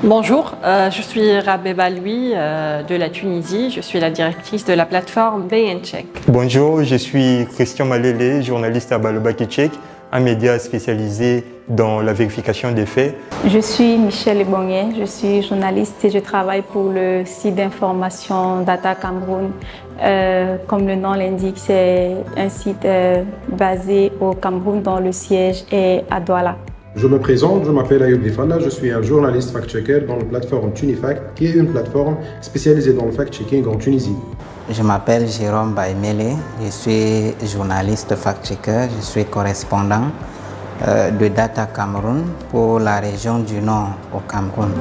Bonjour, je suis Rabeba Louis de la Tunisie. Je suis la directrice de la plateforme BNcheck. Bonjour, je suis Christian Malélé, journaliste à Balobaki-Check, un média spécialisé dans la vérification des faits. Je suis Michel Ebongué, je suis journaliste et je travaille pour le site d'information Data Cameroun. Comme le nom l'indique, c'est un site basé au Cameroun dont le siège est à Douala. Je me présente, je m'appelle Ayoub Difalla, je suis un journaliste fact-checker dans la plateforme Tunifact, qui est une plateforme spécialisée dans le fact-checking en Tunisie. Je m'appelle Jérôme Baïmele, je suis journaliste fact-checker, je suis correspondant de Data Cameroun pour la région du Nord au Cameroun.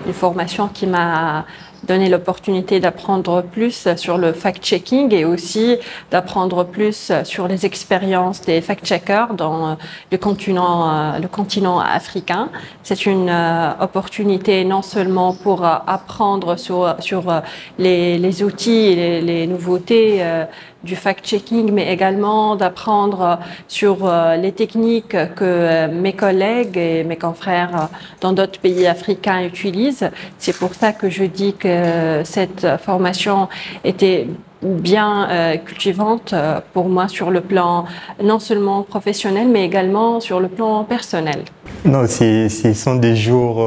Une formation qui m'a donné l'opportunité d'apprendre plus sur le fact-checking et aussi d'apprendre plus sur les expériences des fact-checkers dans le continent africain. C'est une opportunité non seulement pour apprendre sur les outils et les nouveautés du fact-checking, mais également d'apprendre sur les techniques que mes collègues et mes confrères dans d'autres pays africains utilisent. C'est pour ça que je dis que cette formation était bien cultivante pour moi sur le plan non seulement professionnel, mais également sur le plan personnel. Non, ce sont des jours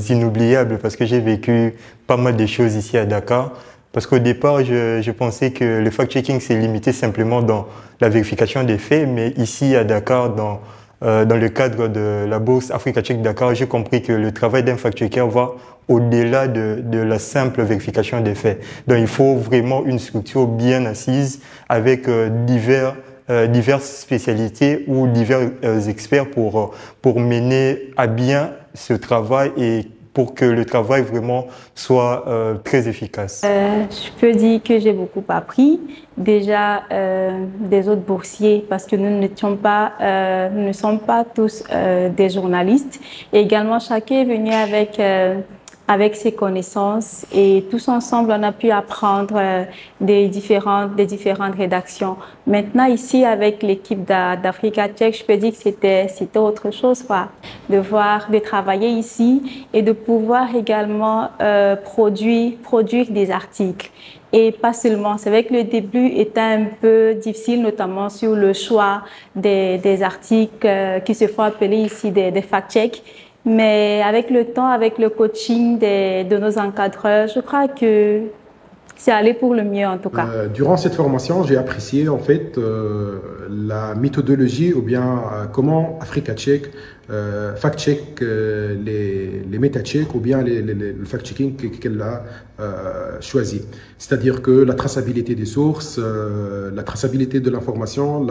inoubliables parce que j'ai vécu pas mal de choses ici à Dakar. Parce qu'au départ, je pensais que le fact-checking s'est limité simplement dans la vérification des faits, mais ici à Dakar, dans le cadre de la bourse Africa Check Dakar, j'ai compris que le travail d'un fact-checker va au-delà de la simple vérification des faits. Donc il faut vraiment une structure bien assise avec diverses spécialités ou divers experts pour mener à bien ce travail et pour que le travail vraiment soit très efficace. Je peux dire que j'ai beaucoup appris, déjà des autres boursiers, parce que nous ne sommes pas tous des journalistes. Et également, chacun est venu avec ses connaissances et tous ensemble, on a pu apprendre des différentes rédactions. Maintenant, ici, avec l'équipe d'Africa Check, je peux dire que c'était autre chose, quoi. De travailler ici et de pouvoir également produire des articles. Et pas seulement, c'est vrai que le début était un peu difficile, notamment sur le choix des articles qui se font appeler ici des fact-checks. Mais avec le temps, avec le coaching de nos encadreurs, je crois que c'est allé pour le mieux en tout cas. Durant cette formation, j'ai apprécié en fait la méthodologie ou bien comment Africa Check fact-check les méta-checks ou bien le fact-checking qu'elle a choisi. C'est-à-dire que la traçabilité des sources, la traçabilité de l'information,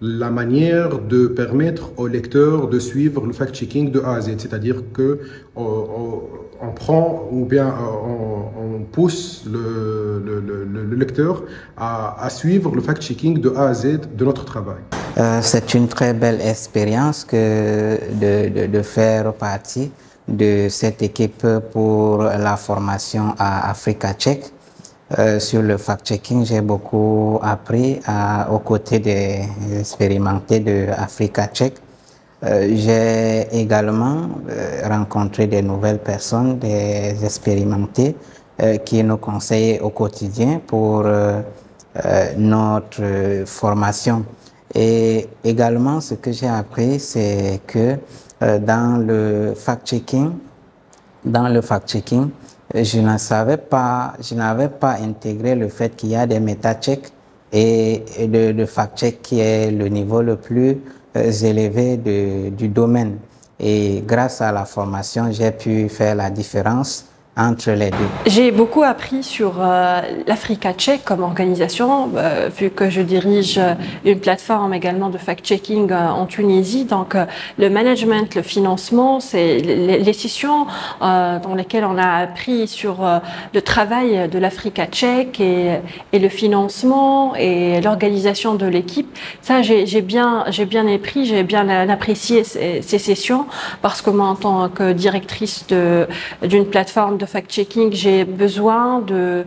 la manière de permettre au lecteur de suivre le fact-checking de A à Z. C'est-à-dire que on prend ou bien on pousse le lecteur à suivre le fact-checking de A à Z de notre travail. C'est une très belle expérience de faire partie de cette équipe pour la formation à Africa Check. Sur le fact-checking, j'ai beaucoup appris aux côtés des expérimentés de Africa Check. J'ai également rencontré de nouvelles personnes, des expérimentés qui nous conseillent au quotidien pour notre formation. Et également, ce que j'ai appris, c'est que dans le fact-checking, je n'avais pas intégré le fait qu'il y a des méta-checks et de fact-check qui est le niveau le plus élevé du domaine. Et grâce à la formation, j'ai pu faire la différence entre les deux? J'ai beaucoup appris sur l'Africa Check comme organisation, vu que je dirige une plateforme également de fact-checking en Tunisie. Donc, le management, le financement, c'est les sessions dans lesquelles on a appris sur le travail de l'Africa Check et le financement et l'organisation de l'équipe. Ça, j'ai bien appris, j'ai bien apprécié ces sessions parce que moi, en tant que directrice d'une plateforme de fact-checking, j'ai besoin de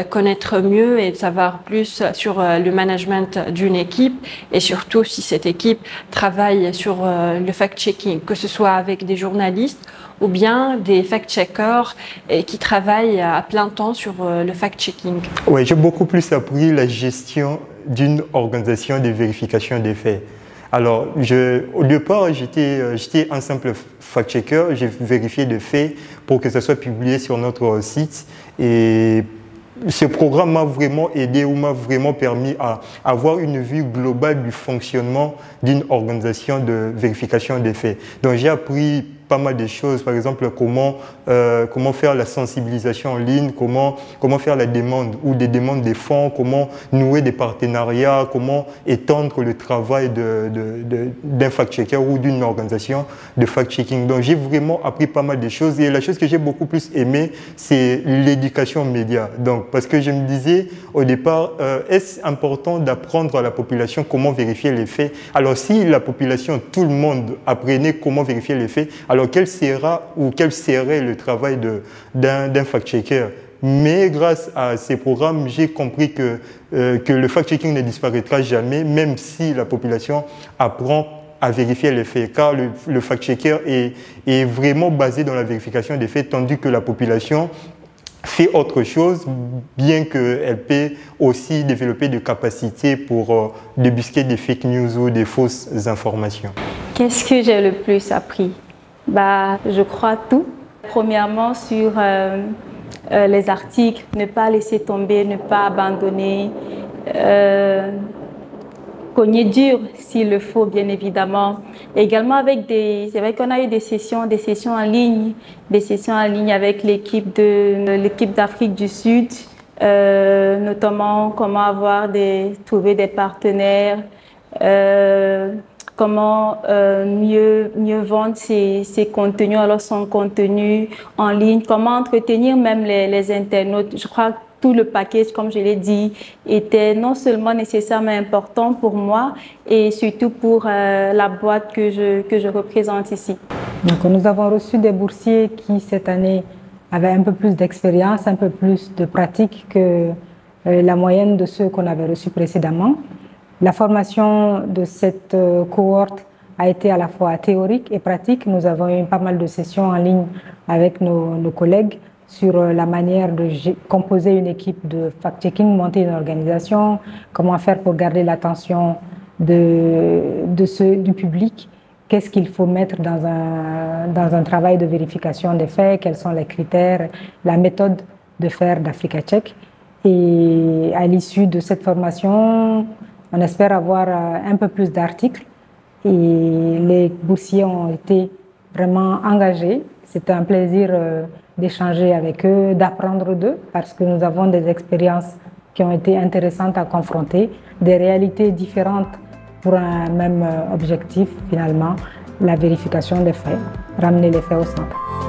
connaître mieux et de savoir plus sur le management d'une équipe et surtout si cette équipe travaille sur le fact-checking, que ce soit avec des journalistes ou bien des fact-checkers qui travaillent à plein temps sur le fact-checking. Oui, j'ai beaucoup plus appris la gestion d'une organisation de vérification des faits. Alors, au départ, j'étais un simple fact-checker, j'ai vérifié des faits pour que ça soit publié sur notre site. Et ce programme m'a vraiment aidé ou m'a vraiment permis à avoir une vue globale du fonctionnement d'une organisation de vérification des faits. Donc, j'ai appris pas mal de choses, par exemple comment faire la sensibilisation en ligne, comment faire la demande ou des demandes de fonds, comment nouer des partenariats, comment étendre le travail d'un fact-checker ou d'une organisation de fact-checking. Donc j'ai vraiment appris pas mal de choses et la chose que j'ai beaucoup plus aimé, c'est l'éducation média. Donc parce que je me disais au départ, est-ce important d'apprendre à la population comment vérifier les faits? Alors si la population, tout le monde apprenait comment vérifier les faits, alors quel serait le travail d'un fact-checker? Mais grâce à ces programmes, j'ai compris que le fact-checking ne disparaîtra jamais, même si la population apprend à vérifier les faits, car le fact-checker est vraiment basé dans la vérification des faits, tandis que la population fait autre chose, bien qu'elle peut aussi développer des capacités pour débusquer des fake news ou des fausses informations. Qu'est-ce que j'ai le plus appris? Je crois tout. Premièrement, sur les articles, ne pas laisser tomber, ne pas abandonner, cogner dur s'il le faut, bien évidemment. Également c'est vrai qu'on a eu des sessions en ligne, avec l'équipe d'Afrique du Sud, notamment comment trouver des partenaires, comment mieux vendre ses contenus, alors son contenu en ligne, comment entretenir même les internautes. Je crois que tout le package, comme je l'ai dit, était non seulement nécessaire mais important pour moi et surtout pour la boîte que je représente ici. Donc, nous avons reçu des boursiers qui cette année avaient un peu plus d'expérience, un peu plus de pratique que la moyenne de ceux qu'on avait reçus précédemment. La formation de cette cohorte a été à la fois théorique et pratique. Nous avons eu pas mal de sessions en ligne avec nos collègues sur la manière de composer une équipe de fact-checking, monter une organisation, comment faire pour garder l'attention du public, qu'est-ce qu'il faut mettre dans un travail de vérification des faits, quels sont les critères, la méthode de faire d'Africa Check. Et à l'issue de cette formation, on espère avoir un peu plus d'articles et les boursiers ont été vraiment engagés. C'était un plaisir d'échanger avec eux, d'apprendre d'eux parce que nous avons des expériences qui ont été intéressantes à confronter, des réalités différentes pour un même objectif finalement, la vérification des faits, ramener les faits au centre.